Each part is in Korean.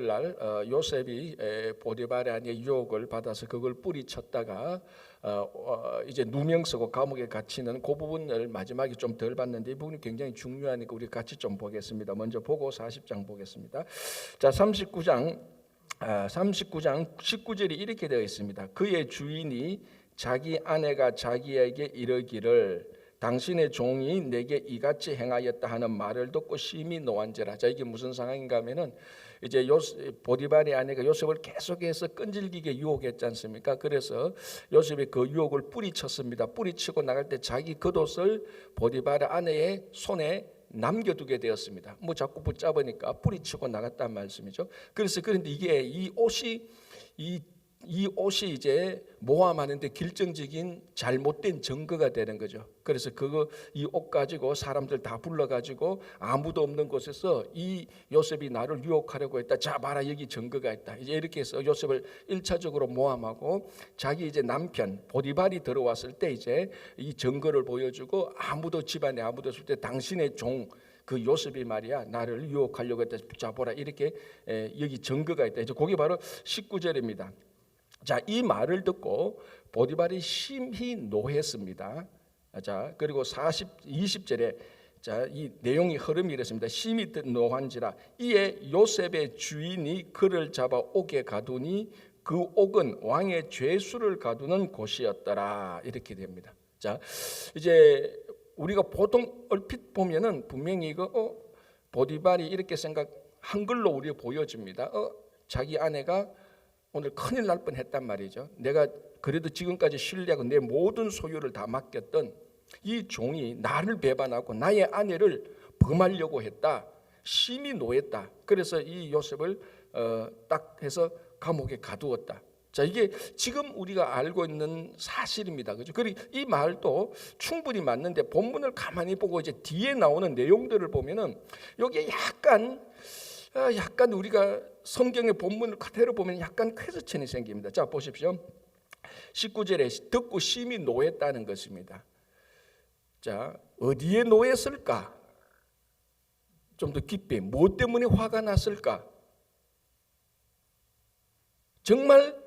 수요일 날 요셉이 보디발의 아내 유혹을 받아서 그걸 뿌리쳤다가 이제 누명 쓰고 감옥에 갇히는 그 부분을 마지막에 좀 덜 봤는데 이 부분이 굉장히 중요하니까 우리 같이 좀 보겠습니다. 먼저 보고 40장 보겠습니다. 자, 39장 19절이 이렇게 되어 있습니다. 그의 주인이 자기 아내가 자기에게 이르기를 당신의 종이 내게 이같이 행하였다 하는 말을 듣고 심히 노한지라. 자, 이게 무슨 상황인가 하면은 이제 보디발의 아내가 요셉을 계속해서 끈질기게 유혹했지 않습니까? 그래서 요셉이 그 유혹을 뿌리쳤습니다. 뿌리치고 나갈 때 자기 겉옷을 보디발의 아내의 손에 남겨두게 되었습니다. 뭐 자꾸 붙잡으니까 뿌리치고 나갔다는 말씀이죠. 그런데 이게 이 옷이 이제 모함하는데 결정적인 잘못된 증거가 되는 거죠. 그래서 이 옷 가지고 사람들 다 불러가지고 아무도 없는 곳에서 이 요셉이 나를 유혹하려고 했다. 자, 봐라, 여기 증거가 있다. 이제 이렇게 해서 요셉을 1차적으로 모함하고 자기 이제 남편 보디발이 들어왔을 때 이제 이 증거를 보여주고 집안에 아무도 없을 때 당신의 종 그 요셉이 말이야 나를 유혹하려고 했다. 자, 보라, 이렇게 여기 증거가 있다. 이제 그게 바로 19절입니다. 자, 이 말을 듣고 보디발이 심히 노했습니다. 자, 그리고 20절에 자, 이 내용이 흐름이 이렇습니다. 심히 노한지라 이에 요셉의 주인이 그를 잡아 옥에 가두니 그 옥은 왕의 죄수를 가두는 곳이었더라. 이렇게 됩니다. 자, 이제 우리가 보통 얼핏 보면은 분명히 이거 보디발이 이렇게 한글로 우리가 보여집니다. 자기 아내가 오늘 큰일 날 뻔했단 말이죠. 내가 그래도 지금까지 신뢰하고 내 모든 소유를 다 맡겼던 이 종이 나를 배반하고 나의 아내를 범하려고 했다. 심히 노했다. 그래서 이 요셉을 딱 해서 감옥에 가두었다. 자, 이게 지금 우리가 알고 있는 사실입니다. 그죠? 그리고 이 말도 충분히 맞는데 본문을 가만히 보고 이제 뒤에 나오는 내용들을 보면은 여기에 약간 우리가 성경의 본문을 그대로 보면 약간 퀘스천이 생깁니다. 자, 보십시오. 19절에 듣고 심히 노했다는 것입니다. 자, 어디에 노했을까? 좀 더 깊이 무엇 때문에 화가 났을까? 정말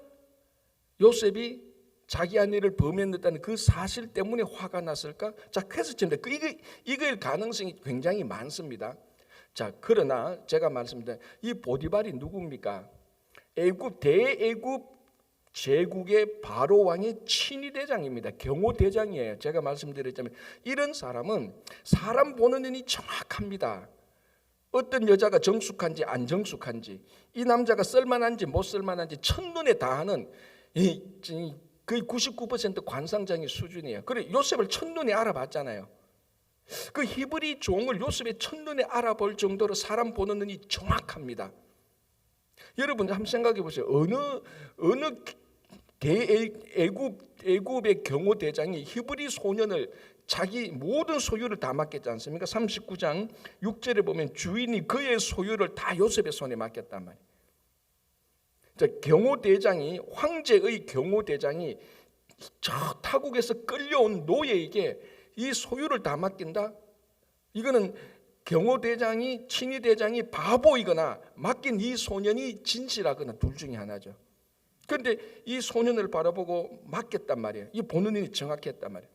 요셉이 자기 아내를 범했다는 그 사실 때문에 화가 났을까? 자, 퀘스천입니다. 이거일 가능성이 굉장히 많습니다. 자, 그러나 제가 말씀드린 이 보디발이 누굽니까? 대애굽 제국의 바로 왕의 친위대장입니다. 경호대장이에요. 제가 말씀드렸자면 이런 사람은 사람 보는 눈이 정확합니다. 어떤 여자가 정숙한지 안 정숙한지, 이 남자가 쓸만한지 못 쓸만한지 첫눈에 다 하는 거의 99% 관상장의 수준이에요. 그래, 요셉을 첫눈에 알아봤잖아요. 그 히브리 종을 요셉의 첫눈에 알아볼 정도로 사람 보는 눈이 정확합니다. 여러분 한번 생각해 보세요. 어느 애굽의 경호대장이 히브리 소년을 자기 모든 소유를 다 맡겼지 않습니까? 39장 6절에 보면 주인이 그의 소유를 다 요셉의 손에 맡겼단 말이에요. 자, 황제의 경호대장이 저 타국에서 끌려온 노예에게 이 소유를 다 맡긴다? 이거는 경호대장이 친위대장이 바보이거나 맡긴 이 소년이 진실하거나 둘 중에 하나죠. 그런데 이 소년을 바라보고 맡겼단 말이에요. 이 보는 눈이 정확했단 말이에요.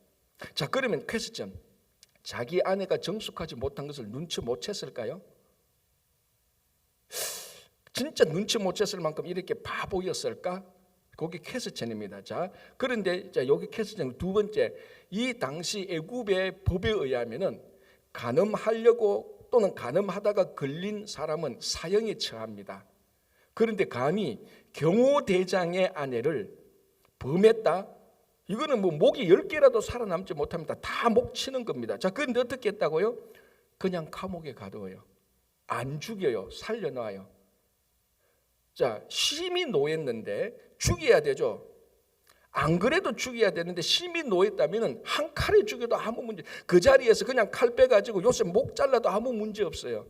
자, 그러면 퀘스천, 자기 아내가 정숙하지 못한 것을 눈치 못 챘을까요? 진짜 눈치 못 챘을 만큼 이렇게 바보였을까? 그게 퀘스천입니다. 자, 그런데 여기 퀘스천 두 번째, 이 당시 애굽의 법에 의하면은 간음하려고 또는 간음하다가 걸린 사람은 사형에 처합니다. 그런데 감히 경호대장의 아내를 범했다? 이거는 뭐 목이 10개라도 살아남지 못합니다. 다 목 치는 겁니다. 자, 그런데 어떻게 했다고요? 그냥 감옥에 가둬요. 안 죽여요. 살려놔요. 자, 심히 노했는데 죽여야 되죠. 안 그래도 죽여야 되는데 심히 노했다면 한 칼에 죽여도 아무 문제, 그 자리에서 그냥 칼 빼가지고 요새 목 잘라도 아무 문제 없어요.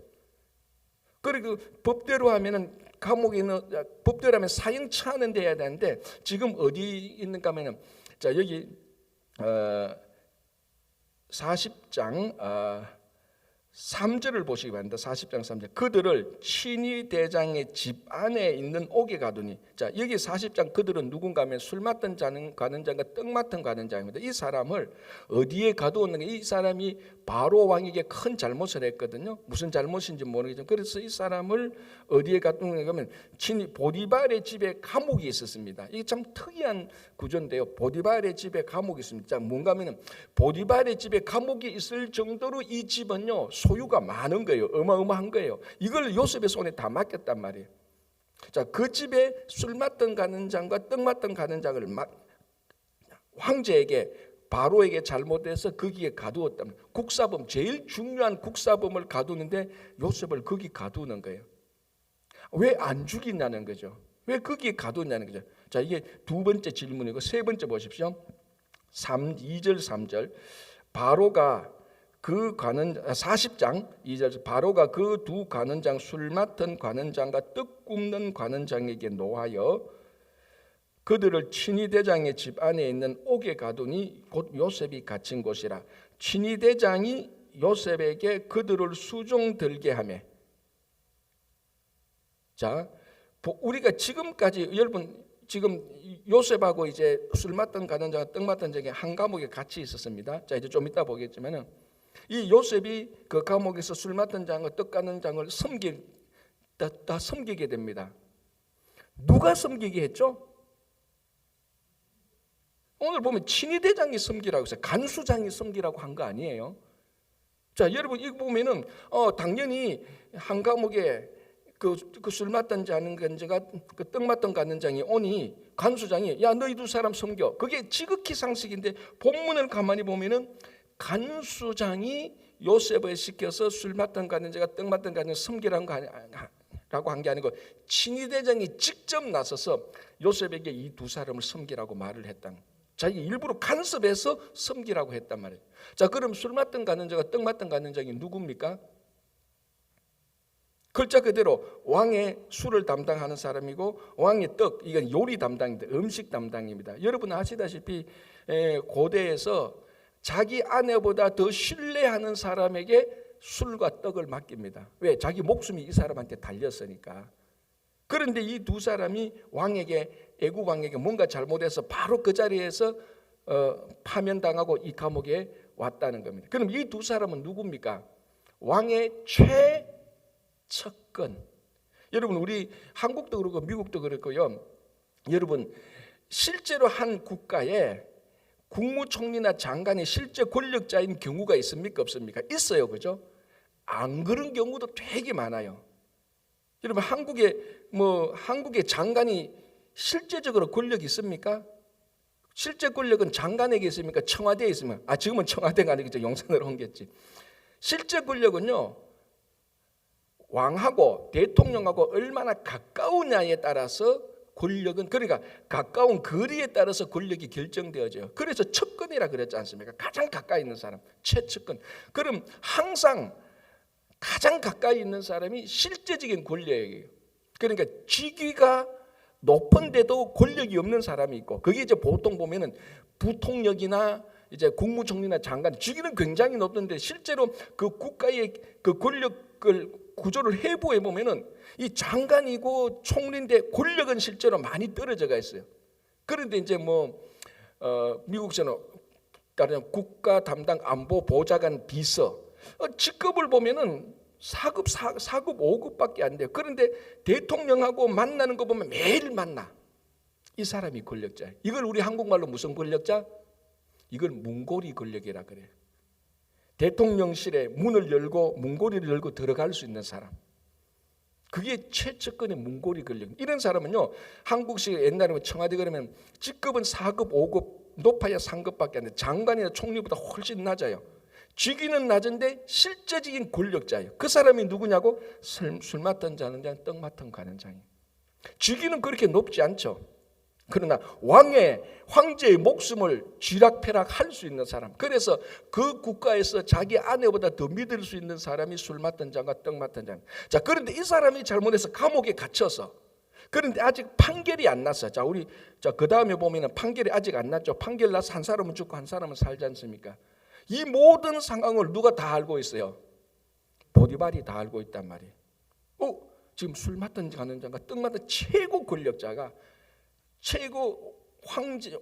그리고 법대로 하면은 감옥에 있는, 법대로 하면 사형 처하는 데 해야 되는데 지금 어디 있는가 하면은, 자, 여기 40장 3절을 보시기 바랍니다. 40장 3절. 그들을 친위 대장의 집 안에 있는 옥에 가두니. 자, 여기 40장 그들은 누군가 하면 술 맡은 자는 가는 자가 떡 맡은 가는 자입니다. 이 사람을 어디에 가두었는가? 이 사람이 바로 왕에게 큰 잘못을 했거든요. 무슨 잘못인지 모르겠지만 그래서 이 사람을 어디에 가두었는가 하면 친위 보디발의 집에 감옥이 있었습니다. 이게 참 특이한 구조인데요. 보디발의 집에 감옥이 있습니다. 자, 뭔가 하면 보디발의 집에 감옥이 있을 정도로 이 집은요 소유가 많은 거예요. 어마어마한 거예요. 이걸 요셉의 손에 다 맡겼단 말이에요. 자, 그 집에 술 맡던 가는 장과 떡 맡던 가는 장을 황제에게 바로에게 잘못해서 거기에 가두었다면 국사범 제일 중요한 국사범을 가두는데 요셉을 거기 가두는 거예요. 왜 안 죽이냐는 거죠. 왜 거기에 가두냐는 거죠. 자, 이게 두 번째 질문이고 세 번째 보십시오. 2절 3절 바로가 그 관원 40장 2절 바로가 그 두 관원장 술 맡은 관원장과 떡 굽는 관원장에게 노하여 그들을 친위 대장의 집 안에 있는 옥에 가두니 곧 요셉이 갇힌 곳이라. 친위 대장이 요셉에게 그들을 수종 들게 하매. 자, 우리가 지금까지 여러분 지금 요셉하고 이제 술 맡던 관원장과 떡 맡던 장이 한 감옥에 같이 있었습니다. 자, 이제 좀 이따 보겠지만은 이 요셉이 그 감옥에서 술 맡은 장과 떡 가는 장을 다 섬기게 됩니다. 누가 섬기게 했죠? 오늘 보면 친위 대장이 섬기라고 했어요. 간수장이 섬기라고 한 거 아니에요. 자, 여러분 이거 보면은 당연히 한 감옥에 그 술 맡던 자는 간자가 그 떡 맡던 가는 장이 오니 간수장이 야 너희 두 사람 섬겨. 그게 지극히 상식인데 본문을 가만히 보면은 간수장이 요셉을 시켜서 술 맡던 가는 자가 떡 맡던 가는 자 섬기라고 한 게 아니고 친위 대장이 직접 나서서 요셉에게 이 두 사람을 섬기라고 말을 했다. 자기 일부러 간섭해서 섬기라고 했단 말이에요. 자, 그럼 술 맡던 가는 자가 떡 맡던 가는 자가 누굽니까? 글자 그대로 왕의 술을 담당하는 사람이고 왕의 떡 이건 요리 담당입니다. 음식 담당입니다. 여러분 아시다시피 고대에서 자기 아내보다 더 신뢰하는 사람에게 술과 떡을 맡깁니다. 왜? 자기 목숨이 이 사람한테 달렸으니까. 그런데 이 두 사람이 애굽 왕에게 뭔가 잘못해서 바로 그 자리에서 파면당하고 이 감옥에 왔다는 겁니다. 그럼 이 두 사람은 누굽니까? 왕의 최측근. 여러분 우리 한국도 그렇고 미국도 그렇고요. 여러분 실제로 한 국가에 국무총리나 장관이 실제 권력자인 경우가 있습니까? 없습니까? 있어요. 그죠? 안 그런 경우도 되게 많아요. 여러분 한국의 장관이 실제적으로 권력이 있습니까? 실제 권력은 장관에게 있습니까? 청와대에 있습니까? 지금은 청와대가 아니겠죠. 용산으로 옮겼지. 실제 권력은요. 왕하고 대통령하고 얼마나 가까우냐에 따라서 권력은 그러니까 가까운 거리에 따라서 권력이 결정되어져요. 그래서 측근이라 그랬지 않습니까? 가장 가까이 있는 사람, 최측근. 그럼 항상 가장 가까이 있는 사람이 실제적인 권력이에요. 그러니까 직위가 높은데도 권력이 없는 사람이 있고 그게 이제 보통 보면은 부통령이나 이제 국무총리나 장관 직위는 굉장히 높던데 실제로 그 국가의 그 권력을 구조를 해부해 보면은 이 장관이고 총리인데 권력은 실제로 많이 떨어져가 있어요. 그런데 이제 미국에서는 따르면 국가 담당 안보 보좌관 비서 직급을 보면은 4급 5급밖에 안 돼요. 그런데 대통령하고 만나는 거 보면 매일 만나. 이 사람이 권력자예요. 이걸 우리 한국말로 무슨 권력자? 이걸 문고리 권력이라 그래요. 대통령실에 문을 열고 문고리를 열고 들어갈 수 있는 사람. 그게 최측근의 문고리 권력. 이런 사람은요. 한국식 옛날에 청와대 그러면 직급은 4급 5급 높아야 3급밖에 안 돼요. 장관이나 총리보다 훨씬 낮아요. 직위는 낮은데 실제적인 권력자예요. 그 사람이 누구냐고? 술 맡은 자는 장, 떡 맡은 가는 장이에요. 직위는 그렇게 높지 않죠. 그러나 황제의 목숨을 쥐락펴락할 수 있는 사람. 그래서 그 국가에서 자기 아내보다 더 믿을 수 있는 사람이 술 맡은 자가 떡 맡은 자. 자, 그런데 이 사람이 잘못해서 감옥에 갇혀서 그런데 아직 판결이 안 났어. 그 다음에 보면은 판결이 아직 안 났죠. 판결 나서 한 사람은 죽고 한 사람은 살지 않습니까? 이 모든 상황을 누가 다 알고 있어요? 보디발이 다 알고 있단 말이에요. 지금 술 맡은 가는 자가 떡 맡은 최고 권력자가 최고 황제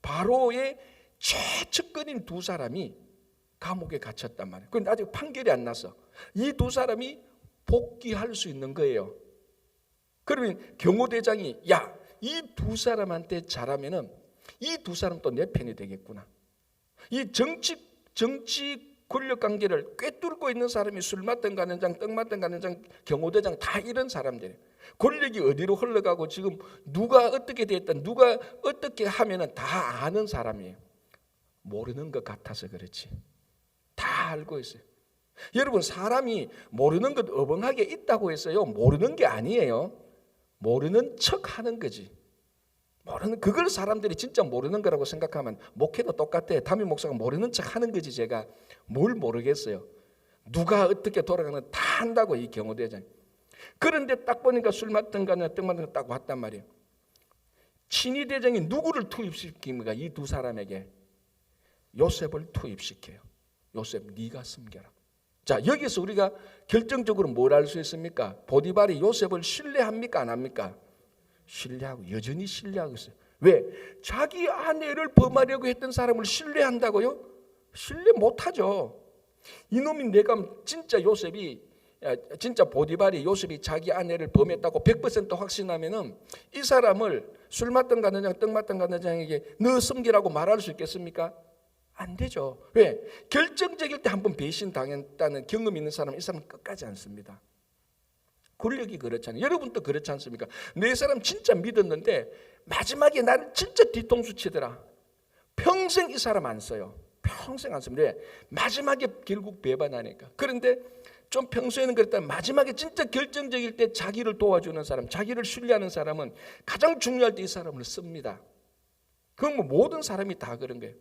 바로의 최측근인 두 사람이 감옥에 갇혔단 말이에요. 그런데 아직 판결이 안 났어. 이 두 사람이 복귀할 수 있는 거예요. 그러면 경호대장이 이 두 사람한테 잘하면은 이 두 사람 또 내 편이 되겠구나. 이 정치 권력 관계를 꿰뚫고 있는 사람이 술 맡던 가는 장, 떡 맡던 가는 장, 경호대장 다 이런 사람들이에요. 권력이 어디로 흘러가고 지금 누가 어떻게 됐든 누가 어떻게 하면은 다 아는 사람이에요. 모르는 것 같아서 그렇지. 다 알고 있어요. 여러분, 사람이 모르는 것 어벙하게 있다고 했어요. 모르는 게 아니에요. 모르는 척 하는 거지. 그걸 사람들이 진짜 모르는 거라고 생각하면 목회도 똑같아. 담임 목사가 모르는 척 하는 거지. 제가 뭘 모르겠어요. 누가 어떻게 돌아가는 다 한다고, 이 경호대장. 그런데 딱 보니까 술 맡던 거나 떡 맡던 거 딱 왔단 말이에요. 친위대장이 누구를 투입시킵니까? 이 두 사람에게 요셉을 투입시켜요. 요셉, 네가 숨겨라. 자, 여기서 우리가 결정적으로 뭘 알 수 있습니까? 보디발이 요셉을 신뢰합니까? 안 합니까? 신뢰하고, 여전히 신뢰하고 있어요. 왜? 자기 아내를 범하려고 했던 사람을 신뢰한다고요? 신뢰 못하죠. 이놈이 내가 진짜 요셉이, 진짜 보디발이 요셉이 자기 아내를 범했다고 100% 확신하면은 이 사람을 술 맡던 가느장, 떡 맡던 가느장에게 너 숨기라고 말할 수 있겠습니까? 안 되죠. 왜? 결정적일 때 한번 배신당했다는 경험이 있는 사람은 이 사람은 끝까지 안 씁니다. 권력이 그렇잖아요. 여러분도 그렇지 않습니까? 내 사람 진짜 믿었는데 마지막에 나를 진짜 뒤통수 치더라. 평생 이 사람 안 써요. 평생 안 씁니다. 왜? 마지막에 결국 배반하니까. 그런데 좀 평소에는 그랬다면 마지막에 진짜 결정적일 때 자기를 도와주는 사람, 자기를 신뢰하는 사람은 가장 중요할 때 이 사람을 씁니다. 그건 뭐 모든 사람이 다 그런 거예요.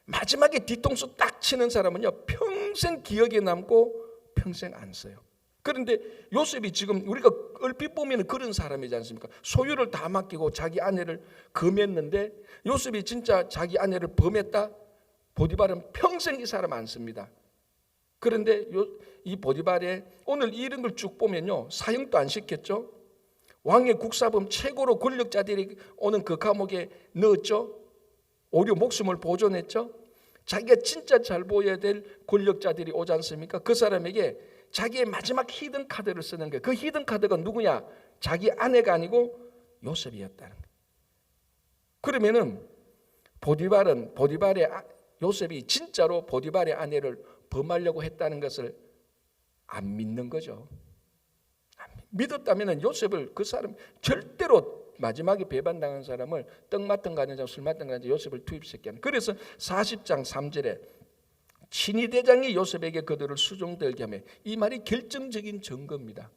마지막에 뒤통수 딱 치는 사람은요, 평생 기억에 남고 평생 안 써요. 그런데 요셉이 지금 우리가 얼핏 보면 그런 사람이지 않습니까? 소유를 다 맡기고 자기 아내를 금했는데 요셉이 진짜 자기 아내를 범했다? 보디발은 평생 이 사람 안 씁니다. 그런데 이 보디발의 오늘 이런 걸 쭉 보면요, 사형도 안 시켰죠. 왕의 국사범 최고로 권력자들이 오는 그 감옥에 넣었죠. 오히려 목숨을 보존했죠. 자기가 진짜 잘 보여야 될 권력자들이 오지 않습니까? 그 사람에게 자기의 마지막 히든 카드를 쓰는 거예요. 그 히든 카드가 누구냐? 자기 아내가 아니고 요셉이었다는 거예요. 그러면은 요셉이 진짜로 보디발의 아내를 범하려고 했다는 것을 안 믿는 거죠. 믿었다면 요셉을, 그 사람 절대로 마지막에 배반당한 사람을 떡 맡은 가느장, 술 맡은 가느장 요셉을 투입시켰는. 그래서 40장 3절에 친위대장이 요셉에게 그들을 수종들게 하며, 이 말이 결정적인 증거입니다.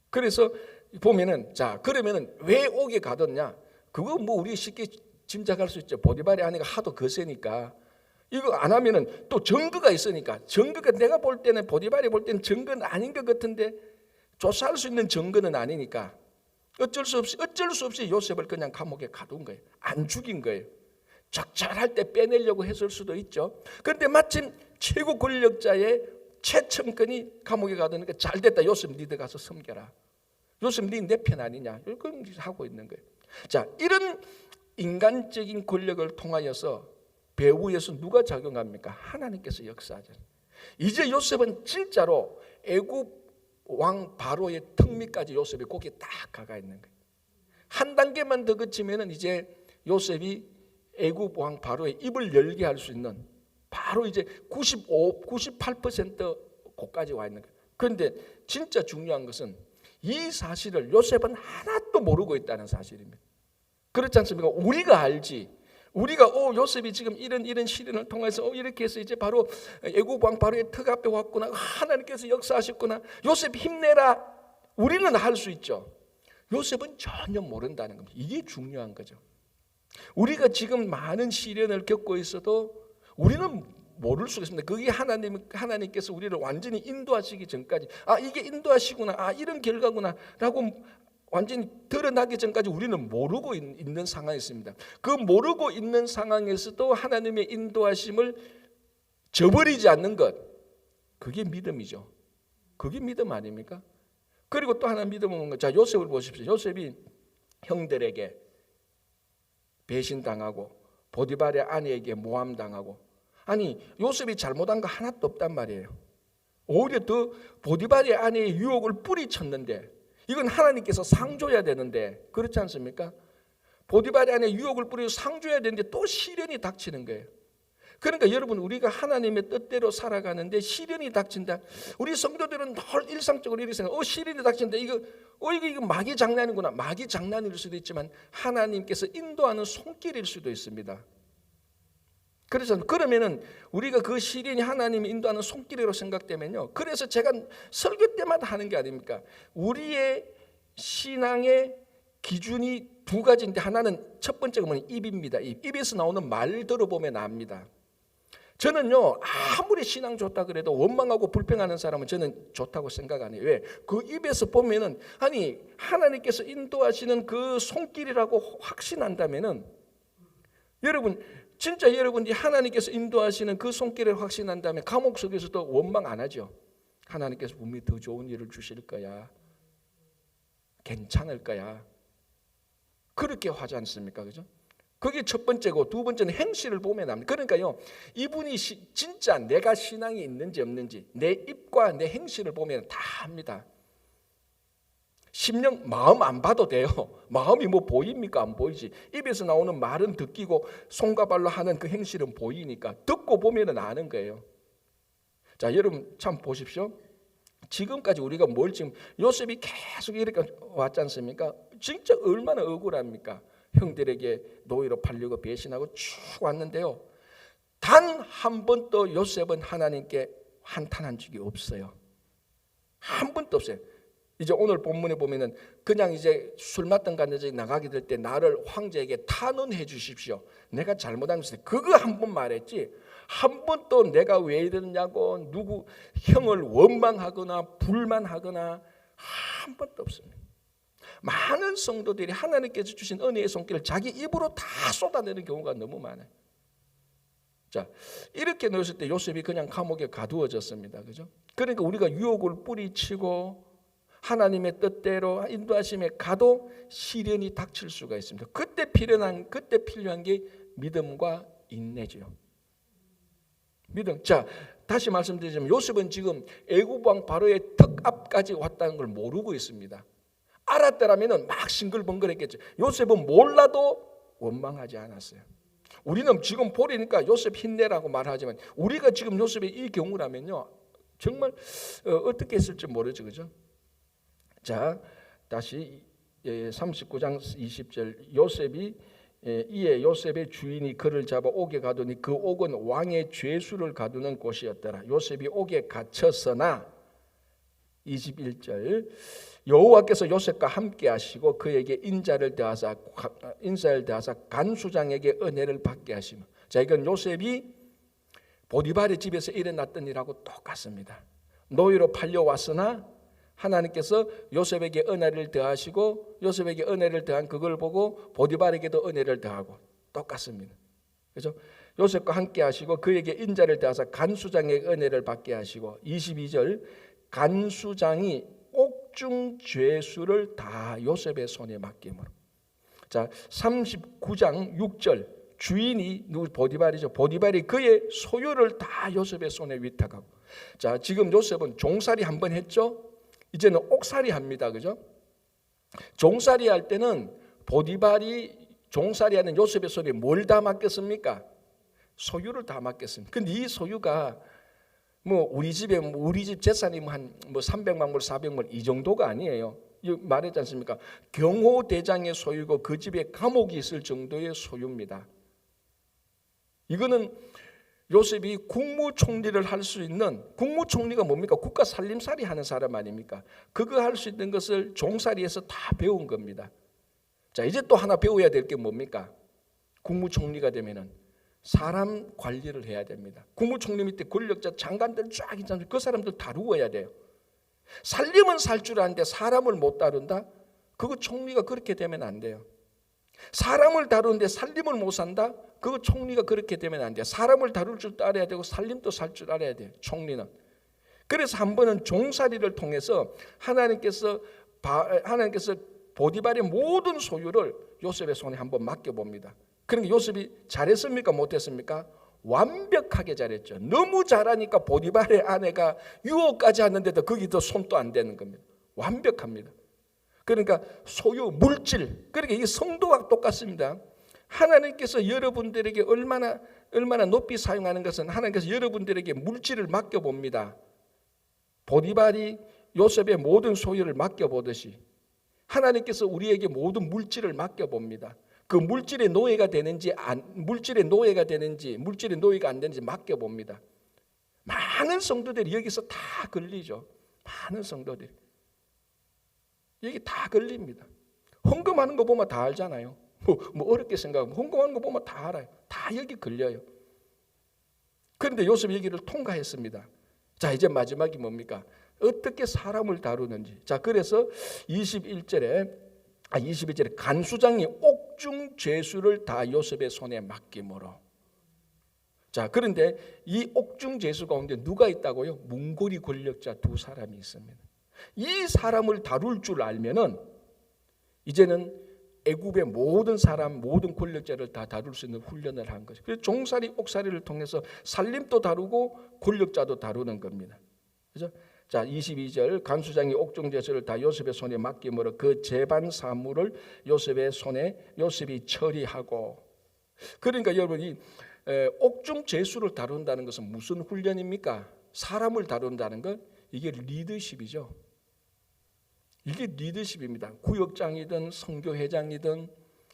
그래서 보면은, 자, 그러면은 왜 옥에 가뒀냐? 그거 뭐 우리 쉽게 짐작할 수 있죠. 보디발의 아내가 하도 거세니까. 이거 안 하면은 또 증거가 있으니까. 증거가 내가 볼 때는, 보디발이 볼 때는 증거는 아닌 것 같은데 조사할 수 있는 증거는 아니니까 어쩔 수 없이 요셉을 그냥 감옥에 가둔 거예요. 안 죽인 거예요. 적절할 때 빼내려고 했을 수도 있죠. 그런데 마침 최고 권력자의 최첨근이 감옥에 가두니까 잘 됐다. 요셉, 니들 가서 섬겨라. 요셉, 니 내 편 아니냐? 이렇게 하고 있는 거예요. 자, 이런 인간적인 권력을 통하여서 배후에서 누가 작용합니까? 하나님께서 역사하잖아요. 이제 요셉은 진짜로 애굽 왕 바로의 턱 밑까지 요셉이 거기에 딱 가가 있는 거예요. 한 단계만 더 거치면은 이제 요셉이 애굽 왕 바로의 입을 열게 할 수 있는, 바로 이제 98% 고까지 와 있는 거예요. 그런데 진짜 중요한 것은 이 사실을 요셉은 하나도 모르고 있다는 사실입니다. 그렇지 않습니까? 우리가 알지. 우리가 요셉이 지금 이런 시련을 통해서 이렇게 해서 이제 바로 애굽 왕 바로의 턱 앞에 왔구나. 하나님께서 역사하셨구나. 요셉 힘내라. 우리는 할 수 있죠. 요셉은 전혀 모른다는 겁니다. 이게 중요한 거죠. 우리가 지금 많은 시련을 겪고 있어도 우리는 모를 수가 있습니다. 그게 하나님께서 우리를 완전히 인도하시기 전까지, 이게 인도하시구나, 이런 결과구나 라고 완전히 드러나기 전까지 우리는 모르고 있는 상황이 있습니다. 그 모르고 있는 상황에서도 하나님의 인도하심을 저버리지 않는 것, 그게 믿음이죠. 그게 믿음 아닙니까? 그리고 또 하나 믿음은 뭔가? 자, 요셉을 보십시오. 요셉이 형들에게 배신당하고 보디발의 아내에게 모함당하고, 아니 요셉이 잘못한 거 하나도 없단 말이에요. 오히려 더 보디발의 아내의 유혹을 뿌리쳤는데, 이건 하나님께서 상 줘야 되는데, 그렇지 않습니까? 보디발의 아내의 유혹을 뿌리고 상 줘야 되는데 또 시련이 닥치는 거예요. 그러니까 여러분, 우리가 하나님의 뜻대로 살아가는데 시련이 닥친다. 우리 성도들은 늘 일상적으로 이렇게 생각, 시련이 닥친다. 이거 마귀 장난이구나. 마귀 장난일 수도 있지만 하나님께서 인도하는 손길일 수도 있습니다. 그래서 그러면은 우리가 그 시련이 하나님이 인도하는 손길이라고 생각되면요. 그래서 제가 설교 때마다 하는 게 아닙니까? 우리의 신앙의 기준이 두 가지인데, 하나는 첫 번째가 뭐냐? 입입니다. 입에서 나오는 말 들어보면 압니다. 저는요, 아무리 신앙 좋다 그래도 원망하고 불평하는 사람은 저는 좋다고 생각 안 해요. 왜? 그 입에서 보면은, 아니 하나님께서 인도하시는 그 손길이라고 확신한다면은, 여러분 진짜 여러분이 하나님께서 인도하시는 그 손길을 확신한다면 감옥 속에서도 원망 안 하죠. 하나님께서 분명히 더 좋은 일을 주실 거야, 괜찮을 거야, 그렇게 하지 않습니까? 그죠? 그게 첫 번째고, 두 번째는 행실을 보면 압니다. 그러니까요, 이분이 진짜 내가 신앙이 있는지 없는지 내 입과 내 행실을 보면 다 압니다. 심령, 마음 안 봐도 돼요. 마음이 뭐 보입니까? 안 보이지. 입에서 나오는 말은 듣기고 손과 발로 하는 그 행실은 보이니까 듣고 보면 아는 거예요. 자, 여러분 참 보십시오. 지금까지 우리가 뭘 지금 요셉이 계속 이렇게 왔지 않습니까? 진짜 얼마나 억울합니까? 형들에게 노예로 팔려고 배신하고 쭉 왔는데요, 단 한 번도 요셉은 하나님께 한탄한 적이 없어요. 한 번도 없어요. 이제 오늘 본문에 보면은 그냥 이제 술 맞던 간에 나가게 될 때 나를 황제에게 탄원해 주십시오, 내가 잘못한 것을, 그거 한 번 말했지 한 번도 내가 왜 이러냐고 누구 형을 원망하거나 불만하거나 한 번도 없습니다. 많은 성도들이 하나님께서 주신 은혜의 손길을 자기 입으로 다 쏟아내는 경우가 너무 많아요. 자, 이렇게 놓였을 때 요셉이 그냥 감옥에 가두어졌습니다. 그죠? 그러니까 우리가 유혹을 뿌리치고 하나님의 뜻대로 인도하심에 가도 시련이 닥칠 수가 있습니다. 그때 필요한 게 믿음과 인내죠. 믿음. 자, 다시 말씀드리자면 요셉은 지금 애굽 왕 바로의 턱 앞까지 왔다는 걸 모르고 있습니다. 알았더라면 막 싱글벙글했겠죠. 요셉은 몰라도 원망하지 않았어요. 우리는 지금 보니까 요셉 힘내라고 말하지만, 우리가 지금 요셉의 이 경우라면요, 정말 어떻게 했을지 모르죠. 그죠? 자, 다시 39장 20절. 요셉이 이에 요셉의 주인이 그를 잡아 옥에 가두니 그 옥은 왕의 죄수를 가두는 곳이었더라. 요셉이 옥에 갇혔으나 21절. 여호와께서 요셉과 함께 하시고 그에게 인자를 더하사 간수장에게 은혜를 받게 하시며. 자, 이건 요셉이 보디발의 집에서 일어났던 일하고 똑같습니다. 노예로 팔려왔으나 하나님께서 요셉에게 은혜를 더하시고, 요셉에게 은혜를 더한 그걸 보고 보디발에게도 은혜를 더하고 똑같습니다. 그렇죠? 요셉과 함께 하시고 그에게 인자를 더하사 간수장에게 은혜를 받게 하시고, 22절. 간수장이 옥중 죄수를 다 요셉의 손에 맡김으로. 자, 39장 6절. 주인이 누구? 보디발이죠. 보디발이 그의 소유를 다 요셉의 손에 위탁하고. 자, 지금 요셉은 종살이 한번 했죠. 이제는 옥살이 합니다. 그죠? 종살이 할 때는 보디발이 종살이하는 요셉의 손에 뭘 다 맡겼습니까? 소유를 다 맡겼습니다. 근데 이 소유가 우리 집 재산이 한 300만 불, 400만 이 정도가 아니에요. 말했지 않습니까? 경호대장의 소유고 그 집에 감옥이 있을 정도의 소유입니다. 이거는 요셉이 국무총리를 할 수 있는, 국무총리가 뭡니까? 국가 살림살이 하는 사람 아닙니까? 그거 할 수 있는 것을 종살이에서 다 배운 겁니다. 자, 이제 또 하나 배워야 될 게 뭡니까? 국무총리가 되면은 사람 관리를 해야 됩니다. 국무총리 밑에 권력자 장관들 쫙 있잖아요. 그 사람들 다루어야 돼요. 살림은 살 줄 아는데 사람을 못 다룬다? 그거 총리가 그렇게 되면 안 돼요. 사람을 다루는데 살림을 못 산다? 그거 총리가 그렇게 되면 안 돼요. 사람을 다룰 줄 알아야 되고 살림도 살 줄 알아야 돼요. 총리는. 그래서 한 번은 종살이를 통해서 하나님께서 보디발의 모든 소유를 요셉의 손에 한번 맡겨봅니다. 그러니까 요셉이 잘했습니까? 못했습니까? 완벽하게 잘했죠. 너무 잘하니까 보디발의 아내가 유혹까지 하는데도 거기도 손도 안 대는 겁니다. 완벽합니다. 그러니까 소유, 물질, 그러니까 이 성도와 똑같습니다. 하나님께서 여러분들에게 얼마나 높이 사용하는 것은 하나님께서 여러분들에게 물질을 맡겨봅니다. 보디발이 요셉의 모든 소유를 맡겨보듯이 하나님께서 우리에게 모든 물질을 맡겨봅니다. 그 물질의 노예가 되는지 물질의 노예가 안 되는지 맡겨봅니다. 많은 성도들이 여기서 다 걸리죠. 많은 성도들이 여기 다 걸립니다. 헌금하는 거 보면 다 알잖아요. 뭐 어렵게 생각하면 헌금하는 거 보면 다 알아요. 다 여기 걸려요. 그런데 요셉 여기를 통과했습니다. 자, 이제 마지막이 뭡니까? 어떻게 사람을 다루는지. 자, 그래서 21절에 간수장이 옥중 죄수를 다 요셉의 손에 맡김으로. 자, 그런데 이 옥중 죄수 가운데 누가 있다고요? 문고리 권력자 두 사람이 있습니다. 이 사람을 다룰 줄 알면은 이제는 애굽의 모든 사람, 모든 권력자를 다 다룰 수 있는 훈련을 한 거죠. 그래서 종살이, 옥살이를 통해서 살림도 다루고 권력자도 다루는 겁니다. 그죠? 자, 22절 간수장이 옥중 죄수를 다 요셉의 손에 맡김으로 그 재반 사물을 요셉의 손에 요셉이 처리하고. 그러니까 여러분이 옥중 죄수를 다룬다는 것은 무슨 훈련입니까? 사람을 다룬다는 건 이게 리더십이죠. 이게 리더십입니다. 구역장이든 선교회장이든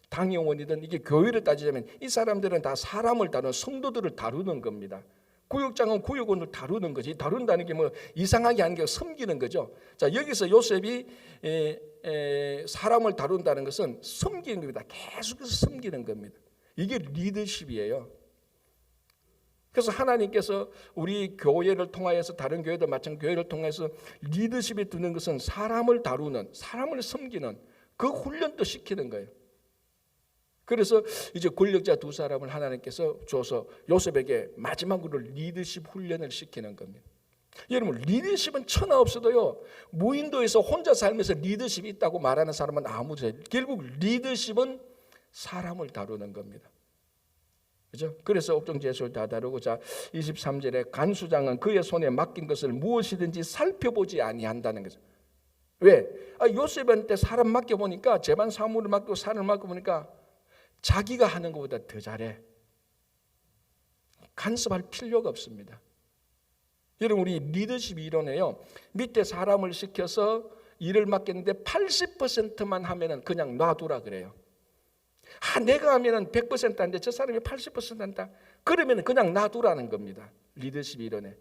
당회원이든 이게 교회를 따지자면 이 사람들은 다 사람을 다루는 성도들을 다루는 겁니다. 구역장은 구역원을 다루는 거지. 다룬다는 게 뭐 이상하게 하는 게 섬기는 거죠. 자, 여기서 요셉이 사람을 다룬다는 것은 섬기는 겁니다. 계속해서 섬기는 겁니다. 이게 리더십이에요. 그래서 하나님께서 우리 교회를 통하여서 다른 교회도 마찬가지 교회를 통해서 리더십에 두는 것은 사람을 다루는, 사람을 섬기는 그 훈련도 시키는 거예요. 그래서 이제 권력자 두 사람을 하나님께서 줘서 요셉에게 마지막으로 리더십 훈련을 시키는 겁니다. 여러분, 리더십은 천하 없어도요, 무인도에서 혼자 살면서 리더십이 있다고 말하는 사람은 아무도 없어요. 결국 리더십은 사람을 다루는 겁니다. 그죠? 그래서 옥중 죄수를 다 다루고. 자, 23절에 간수장은 그의 손에 맡긴 것을 무엇이든지 살펴보지 아니한다는 거죠. 왜? 요셉한테 사람 맡겨보니까, 재반 사물을 맡기고 사람을 맡겨보니까 자기가 하는 것보다 더 잘해. 간섭할 필요가 없습니다. 여러분, 우리 리더십 이론에요, 밑에 사람을 시켜서 일을 맡겼는데 80%만 하면은 그냥 놔두라 그래요. 내가 하면은 100% 한데 저 사람이 80% 한다. 그러면 그냥 놔두라는 겁니다. 리더십 이론에.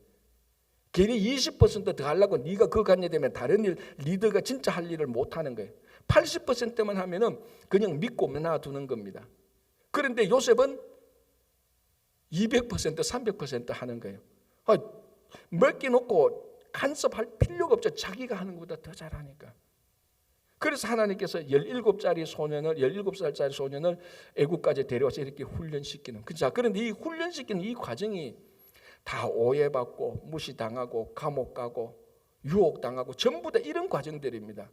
괜히 20% 더 하려고 네가 그거 관여되면 다른 일, 리더가 진짜 할 일을 못 하는 거예요. 80%만 하면은 그냥 믿고 놔두는 겁니다. 그런데 요셉은 200%, 300% 하는 거예요. 맡겨놓고 간섭할 필요가 없죠. 자기가 하는 것보다 더 잘하니까. 그래서 하나님께서 17살짜리 소년을 애국까지 데려와서 이렇게 훈련시키는. 자, 그런데 이 훈련시키는 이 과정이 다 오해받고 무시당하고 감옥 가고 유혹당하고 전부 다 이런 과정들입니다.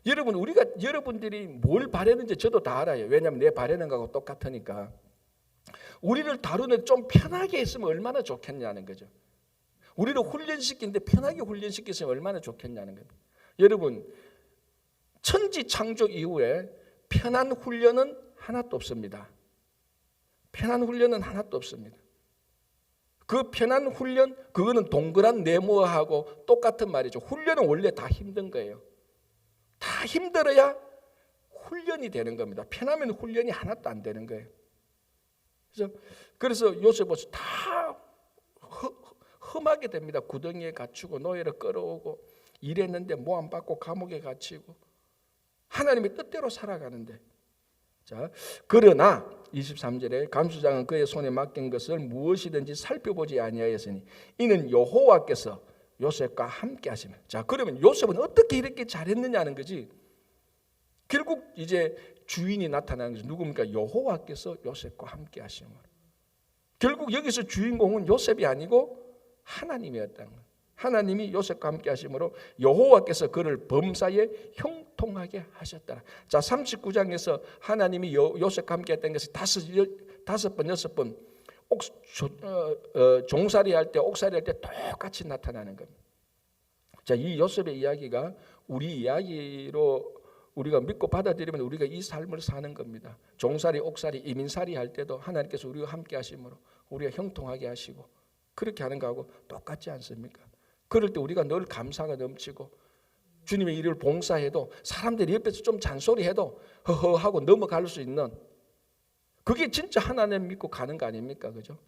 여러분, 여러분들이 뭘 바라는지 저도 다 알아요. 왜냐하면 내 바라는 거하고 똑같으니까. 우리를 다루는 좀 편하게 했으면 얼마나 좋겠냐는 거죠. 우리를 훈련시키는데 편하게 훈련시켰으면 얼마나 좋겠냐는 겁니다. 여러분, 천지 창조 이후에 편한 훈련은 하나도 없습니다. 편한 훈련은 하나도 없습니다. 그 편한 훈련, 그거는 동그란 네모하고 똑같은 말이죠. 훈련은 원래 다 힘든 거예요. 다 힘들어야 훈련이 되는 겁니다. 편하면 훈련이 하나도 안 되는 거예요. 그래서 요셉은 다 험하게 됩니다. 구덩이에 갇히고 노예를 끌어오고 일했는데 모함 받고 감옥에 갇히고 하나님의 뜻대로 살아가는데. 자, 그러나 23절에 감수장은 그의 손에 맡긴 것을 무엇이든지 살펴보지 아니하였으니 이는 여호와께서 요셉과 함께 하시며. 자, 그러면 요셉은 어떻게 이렇게 잘했느냐는 거지. 결국 이제 주인이 나타나는 것이 누굽니까? 여호와께서 요셉과 함께 하시며. 결국 여기서 주인공은 요셉이 아니고 하나님이었다는 거예요. 하나님이 요셉과 함께 하심으로 여호와께서 그를 범사에 형통하게 하셨더라. 자, 39장에서 하나님이 요셉과 함께 했던 것이 다섯 번, 여섯 번 종살이 할 때, 옥살이 할 때 똑같이 나타나는 겁니다. 자, 이 요셉의 이야기가 우리 이야기로 우리가 믿고 받아들이면 우리가 이 삶을 사는 겁니다. 종살이, 옥살이, 이민살이 할 때도 하나님께서 우리와 함께 하심으로 우리가 형통하게 하시고 그렇게 하는 거하고 똑같지 않습니까? 그럴 때 우리가 늘 감사가 넘치고 주님의 일을 봉사해도 사람들이 옆에서 좀 잔소리해도 허허하고 넘어갈 수 있는, 그게 진짜 하나님 믿고 가는 거 아닙니까? 그죠?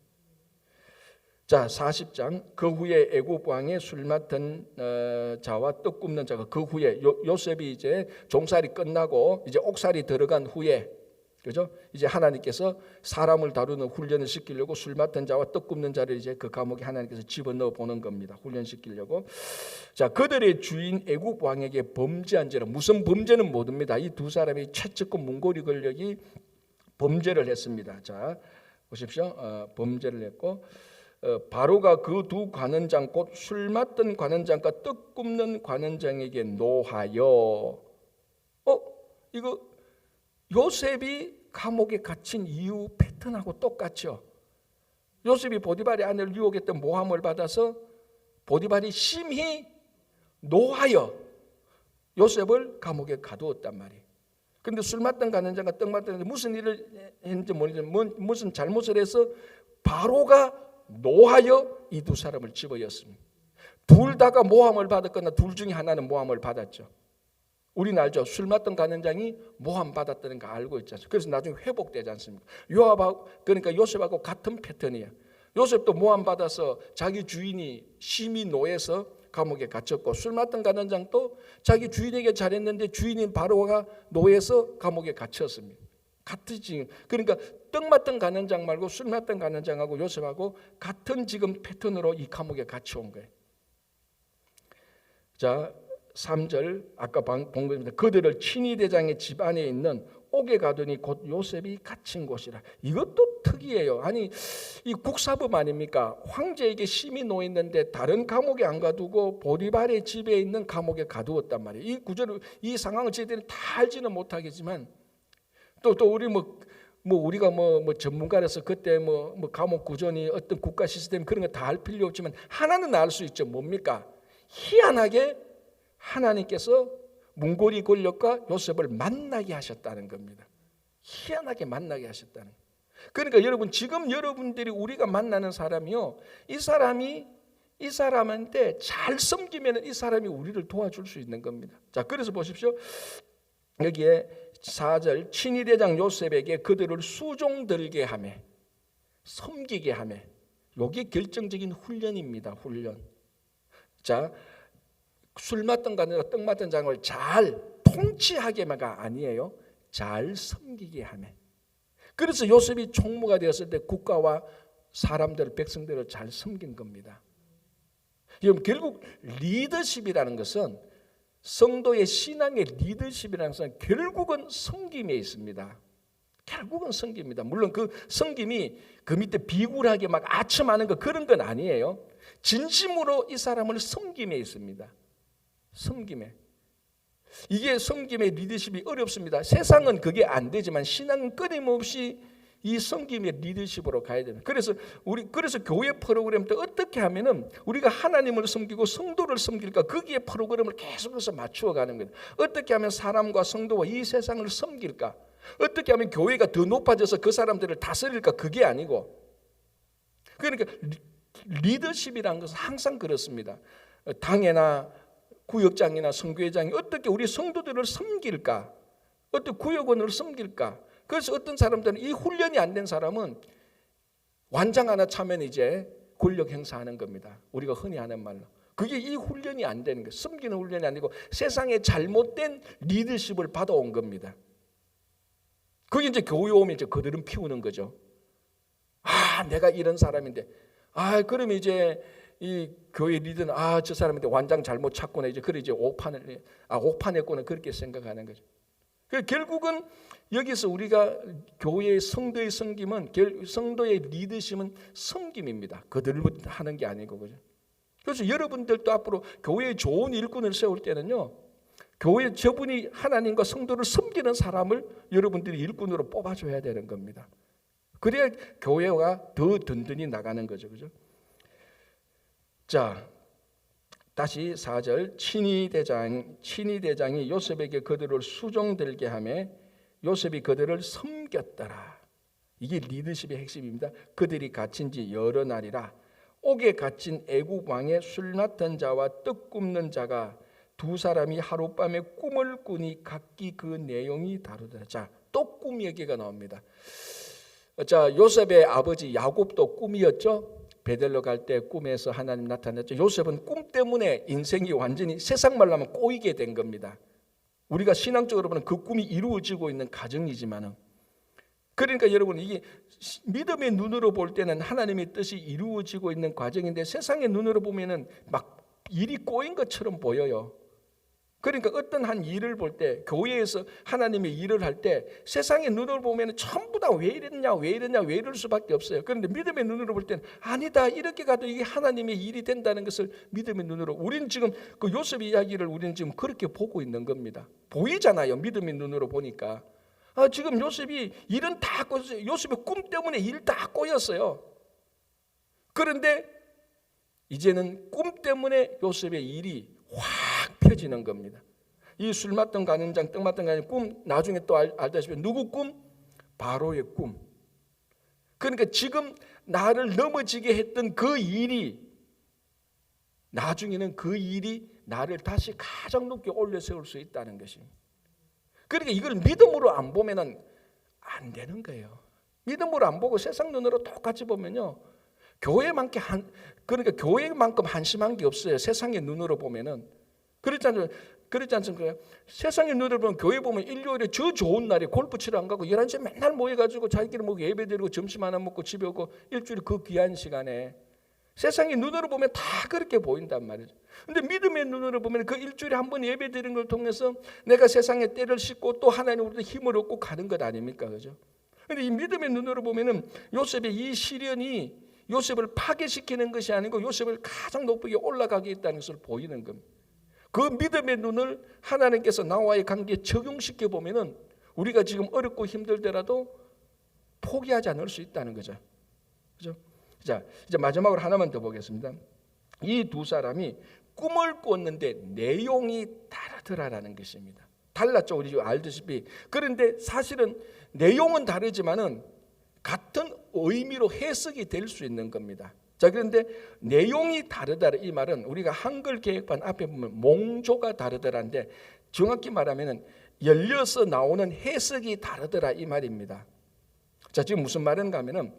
자, 40장. 그 후에 애굽 왕의 술 맡은 자와 떡 굽는 자가, 그 후에 요셉이 이제 종살이 끝나고 이제 옥살이 들어간 후에, 그죠? 이제 하나님께서 사람을 다루는 훈련을 시키려고 술 맡은 자와 떡 굽는 자를 이제 그 감옥에 하나님께서 집어넣어 보는 겁니다. 훈련시키려고. 자, 그들의 주인 애굽 왕에게 범죄한 죄는, 무슨 범죄는 모릅니다. 이 두 사람이 최측근 문고리 권력이 범죄를 했습니다. 자, 보십시오. 범죄를 했고, 바로가 그 두 관원장, 곧 술 맡던 관원장과 떡 굽는 관원장에게 노하여, 이거 요셉이 감옥에 갇힌 이유 패턴하고 똑같죠. 요셉이 보디발의 아내를 유혹했던 모함을 받아서 보디발이 심히 노하여 요셉을 감옥에 가두었단 말이에요. 그런데 술 맡던 관원장과 떡 맡던 무슨 일을 했는지 모르겠지만 무슨 잘못을 해서 바로가 노하여 이 두 사람을 집어였습니다. 둘 다가 모함을 받았거나 둘 중에 하나는 모함을 받았죠. 우리는 알죠. 술 맡던 관원장이 모함 받았다는 거 알고 있지 않습니까? 그래서 나중에 회복되지 않습니까? 그러니까 요셉하고 같은 패턴이에요. 요셉도 모함 받아서 자기 주인이 심히 노해서 감옥에 갇혔고, 술 맡던 관원장도 자기 주인에게 잘했는데 주인인 바로가 노해서 감옥에 갇혔습니다. 같으지. 그러니까 떡 맡던 관원장 말고 술 맡던 관원장하고 요셉하고 같은 지금 패턴으로 이 감옥에 갇혀온 거예요. 자, 3절 아까 본 겁니다. 그들을 친위대장의 집 안에 있는 옥에 가더니 곧 요셉이 갇힌 곳이라. 이것도 특이해요. 아니, 이 국사법 아닙니까? 황제에게 심히 놓였는데 다른 감옥에 안 가두고 보디발의 집에 있는 감옥에 가두었단 말이에요. 이 구절을, 이 상황을 저희들은 다 알지는 못하겠지만 또 우리 우리가 전문가라서 그때 감옥 구조니 어떤 국가 시스템 그런 거 다 알 필요 없지만 하나는 알 수 있죠. 뭡니까? 희한하게 하나님께서 문고리 권력과 요셉을 만나게 하셨다는 겁니다. 희한하게 만나게 하셨다는 거예요. 그러니까 여러분, 지금 여러분들이 우리가 만나는 사람이요, 이 사람한테 잘 섬기면 이 사람이 우리를 도와줄 수 있는 겁니다. 자, 그래서 보십시오. 여기에 4절, 친위대장 요셉에게 그들을 수종들게 하며 섬기게 하며, 이게 결정적인 훈련입니다. 훈련. 자, 술 맡던 관원과 떡 맡던 장을 잘 통치하게만가 아니에요. 잘 섬기게 하며. 그래서 요셉이 총무가 되었을 때 국가와 사람들, 백성들을 잘 섬긴 겁니다. 여러분, 결국 리더십이라는 것은, 성도의 신앙의 리더십이라는 것은 결국은 섬김에 있습니다. 결국은 섬깁니다. 물론 그 섬김이 그 밑에 비굴하게 막 아첨하는 거 그런 건 아니에요. 진심으로 이 사람을 섬김에 있습니다. 섬김에. 이게 섬김의 리더십이 어렵습니다. 세상은 그게 안 되지만 신앙은 끊임없이 이 섬김의 리더십으로 가야 됩니다. 그래서 교회 프로그램도 어떻게 하면은 우리가 하나님을 섬기고 성도를 섬길까, 거기에 프로그램을 계속해서 맞추어 가는 거예요. 어떻게 하면 사람과 성도와 이 세상을 섬길까? 어떻게 하면 교회가 더 높아져서 그 사람들을 다스릴까? 그게 아니고. 그러니까 리더십이라는 것은 항상 그렇습니다. 당회나 구역장이나 선교회장이 어떻게 우리 성도들을 섬길까? 어떻게 구역원을 섬길까? 그래서 어떤 사람들은, 이 훈련이 안 된 사람은 완장 하나 차면 이제 권력 행사하는 겁니다. 우리가 흔히 하는 말로. 그게 이 훈련이 안 되는 거예요. 섬기는 훈련이 아니고 세상에 잘못된 리더십을 받아온 겁니다. 그게 이제 교회 오면 이제 그들은 피우는 거죠. 내가 이런 사람인데. 그러면 이제 이 교회 리더는 저 사람인데 완장 잘못 찾구나. 이제 옥판했구나. 그렇게 생각하는 거죠. 결국은 여기서 우리가 교회의 성도의 섬김은, 성도의 리더십은 섬김입니다. 그들을 하는 게 아니고, 그죠? 그래서 여러분들도 앞으로 교회에 좋은 일꾼을 세울 때는요, 교회 저분이 하나님과 성도를 섬기는 사람을 여러분들이 일꾼으로 뽑아줘야 되는 겁니다. 그래야 교회가 더 든든히 나가는 거죠. 그죠? 자, 다시 4절. 친위 대장이 요셉에게 그들을 수종들게 하며 요셉이 그들을 섬겼더라. 이게 리더십의 핵심입니다. 그들이 갇힌 지 여러 날이라 옥에 갇힌 애굽 왕의 술 맡은 자와 떡 굽는 자가 두 사람이 하룻밤에 꿈을 꾸니 각기 그 내용이 다르더라. 자, 또 꿈 얘기가 나옵니다. 자, 요셉의 아버지 야곱도 꿈이었죠. 베델로 갈 때 꿈에서 하나님 나타났죠. 요셉은 꿈 때문에 인생이 완전히 세상 말로 하면 꼬이게 된 겁니다. 우리가 신앙적으로 보면 그 꿈이 이루어지고 있는 과정이지만은, 그러니까 여러분, 이게 믿음의 눈으로 볼 때는 하나님의 뜻이 이루어지고 있는 과정인데 세상의 눈으로 보면은 막 일이 꼬인 것처럼 보여요. 그러니까 어떤 한 일을 볼 때, 교회에서 하나님의 일을 할 때 세상의 눈으로 보면 전부 다 왜 이럴 수밖에 없어요. 그런데 믿음의 눈으로 볼 때는 아니다, 이렇게 가도 이게 하나님의 일이 된다는 것을 믿음의 눈으로, 우리는 지금 그 요셉 이야기를 우리는 지금 그렇게 보고 있는 겁니다. 보이잖아요, 믿음의 눈으로 보니까. 지금 요셉이 일은 다 꼬였어요. 요셉의 꿈 때문에 일 다 꼬였어요. 그런데 이제는 꿈 때문에 요셉의 일이 확 펴지는 겁니다. 이 술 맡던 가는장, 떡 맡던 가는 꿈, 나중에 또 알다시피 누구 꿈? 바로의 꿈. 그러니까 지금 나를 넘어지게 했던 그 일이 나중에는 그 일이 나를 다시 가장 높게 올려 세울 수 있다는 것입니다. 그러니까 이걸 믿음으로 안 보면은 안 되는 거예요. 믿음으로 안 보고 세상 눈으로 똑같이 보면요, 그러니까 교회만큼 한심한 게 없어요. 세상의 눈으로 보면은. 그렇지 않습니까? 세상의 눈으로 보면, 교회 보면 일요일에 저 좋은 날에 골프 치러 안 가고 11시에 맨날 모여가지고 자기끼리 뭐 예배 드리고 점심 하나 먹고 집에 오고 일주일 그 귀한 시간에 세상의 눈으로 보면 다 그렇게 보인단 말이죠. 근데 믿음의 눈으로 보면 그 일주일에 한 번 예배 드리는 걸 통해서 내가 세상의 때를 씻고 또 하나님으로부터 힘을 얻고 가는 것 아닙니까? 그죠? 근데 이 믿음의 눈으로 보면은 요셉의 이 시련이 요셉을 파괴시키는 것이 아니고 요셉을 가장 높게 올라가게 했다는 것을 보이는 겁니다. 그 믿음의 눈을 하나님께서 나와의 관계에 적용시켜 보면은 우리가 지금 어렵고 힘들더라도 포기하지 않을 수 있다는 거죠. 그죠? 자, 이제 마지막으로 하나만 더 보겠습니다. 이 두 사람이 꿈을 꿨는데 내용이 다르더라라는 것입니다. 달랐죠, 우리 알다시피. 그런데 사실은 내용은 다르지만은 같은 의미로 해석이 될 수 있는 겁니다. 자, 그런데 내용이 다르다, 이 말은 우리가 한글 개혁판 앞에 보면 몽조가 다르더라인데 정확히 말하면은 열려서 나오는 해석이 다르더라, 이 말입니다. 자, 지금 무슨 말인가 하면은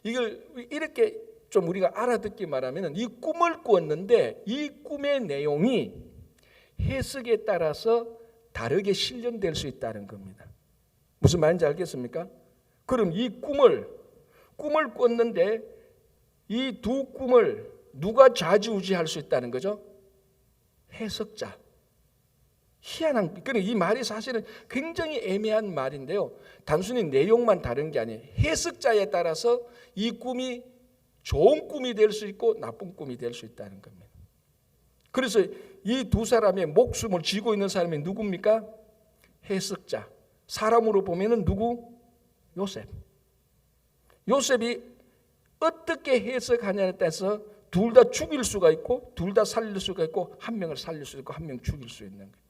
이걸 이렇게 좀 우리가 알아듣기 말하면은 이 꿈을 꾸었는데 이 꿈의 내용이 해석에 따라서 다르게 실현될 수 있다는 겁니다. 무슨 말인지 알겠습니까? 그럼 이 꿈을 꿨는데 이 두 꿈을 누가 좌지우지할 수 있다는 거죠? 해석자. 희한한, 그러니까 이 말이 사실은 굉장히 애매한 말인데요, 단순히 내용만 다른 게 아니에요. 해석자에 따라서 이 꿈이 좋은 꿈이 될 수 있고 나쁜 꿈이 될 수 있다는 겁니다. 그래서 이 두 사람의 목숨을 쥐고 있는 사람이 누굽니까? 해석자. 사람으로 보면은 누구? 요셉. 요셉이 어떻게 해석하냐에 따라서 둘 다 죽일 수가 있고 둘 다 살릴 수가 있고 한 명을 살릴 수 있고 한 명 죽일 수 있는 거예요.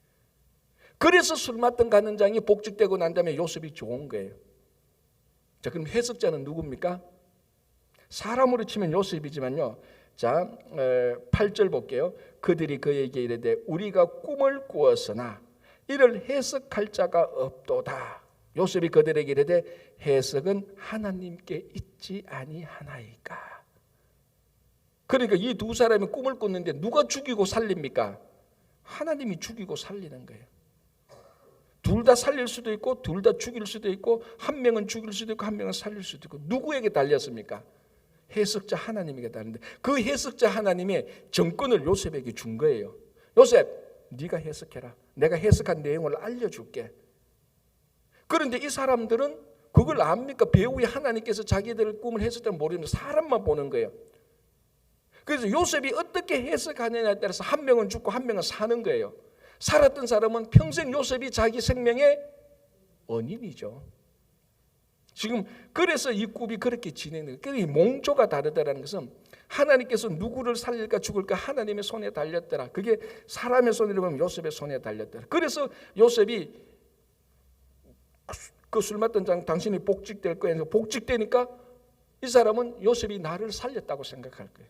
그래서 술 맡던 가는 장이 복직되고 난 다음에 요셉이 좋은 거예요. 자, 그럼 해석자는 누굽니까? 사람으로 치면 요셉이지만요. 자, 8절 볼게요. 그들이 그에게 이르되 우리가 꿈을 꾸었으나 이를 해석할 자가 없도다. 요셉이 그들에게 이르되 해석은 하나님께 있지 아니하나이까. 그러니까 이 두 사람이 꿈을 꿨는데 누가 죽이고 살립니까? 하나님이 죽이고 살리는 거예요. 둘 다 살릴 수도 있고 둘 다 죽일 수도 있고 한 명은 죽일 수도 있고 한 명은 살릴 수도 있고. 누구에게 달렸습니까? 해석자 하나님에게 달렸는데 그 해석자 하나님의 정권을 요셉에게 준 거예요. 요셉, 네가 해석해라. 내가 해석한 내용을 알려줄게. 그런데 이 사람들은 그걸 압니까? 배우의 하나님께서 자기들의 꿈을 해석하면 모르는 사람만 보는 거예요. 그래서 요셉이 어떻게 해석하느냐에 따라서 한 명은 죽고 한 명은 사는 거예요. 살았던 사람은 평생 요셉이 자기 생명의 은인이죠. 지금 그래서 이 굽이 그렇게 진행돼요. 그러니까 몽조가 다르다는 것은 하나님께서 누구를 살릴까 죽을까 하나님의 손에 달렸더라. 그게 사람의 손으로 보면 요셉의 손에 달렸더라. 그래서 요셉이 그 술 맞던 장 당신이 복직될 거야. 복직되니까 이 사람은 요셉이 나를 살렸다고 생각할 거예요.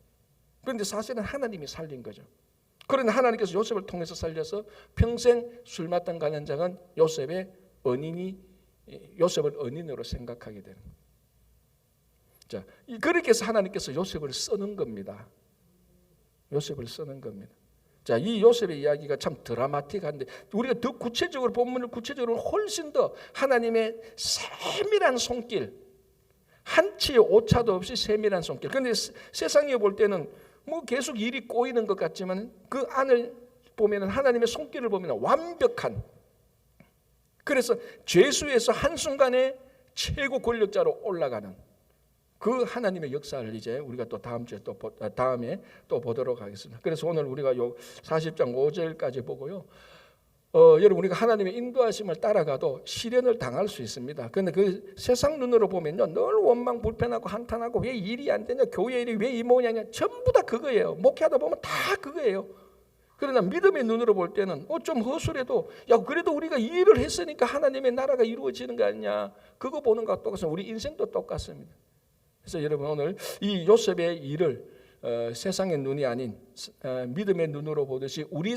그런데 사실은 하나님이 살린 거죠. 그런데 하나님께서 요셉을 통해서 살려서 평생 술 맞던 간현장은 요셉의 요셉을 은인으로 생각하게 되는 거예요. 자, 그렇게 해서 하나님께서 요셉을 쓰는 겁니다. 요셉을 쓰는 겁니다. 자, 이 요셉의 이야기가 참 드라마틱한데 우리가 더 구체적으로 본문을 구체적으로 훨씬 더 하나님의 세밀한 손길, 한치의 오차도 없이 세밀한 손길. 그런데 세상에 볼 때는 뭐 계속 일이 꼬이는 것 같지만 그 안을 보면은 하나님의 손길을 보면 완벽한. 그래서 죄수에서 한순간에 최고 권력자로 올라가는 그 하나님의 역사를 이제 우리가 또 다음에 또 보도록 하겠습니다. 그래서 오늘 우리가 요 40장 5절까지 보고요. 여러분 우리가 하나님의 인도하심을 따라가도 시련을 당할 수 있습니다. 그런데 그 세상 눈으로 보면요, 늘 원망 불편하고 한탄하고 왜 일이 안 되냐, 교회 일이 왜 이 모양이냐, 전부 다 그거예요. 목회하다 보면 다 그거예요. 그러나 믿음의 눈으로 볼 때는 좀 허술해도 야 그래도 우리가 이 일을 했으니까 하나님의 나라가 이루어지는 거 아니냐, 그거 보는 것과 똑같습니다. 우리 인생도 똑같습니다. 그래서 여러분 오늘 이 요셉의 일을 세상의 눈이 아닌 믿음의 눈으로 보듯이 우리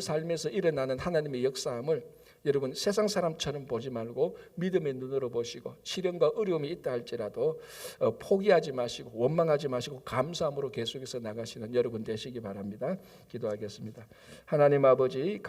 삶에서 일어나는 하나님의 역사함을 여러분 세상 사람처럼 보지 말고 믿음의 눈으로 보시고 시련과 어려움이 있다 할지라도 포기하지 마시고 원망하지 마시고 감사함으로 계속해서 나가시는 여러분 되시기 바랍니다. 기도하겠습니다. 하나님 아버지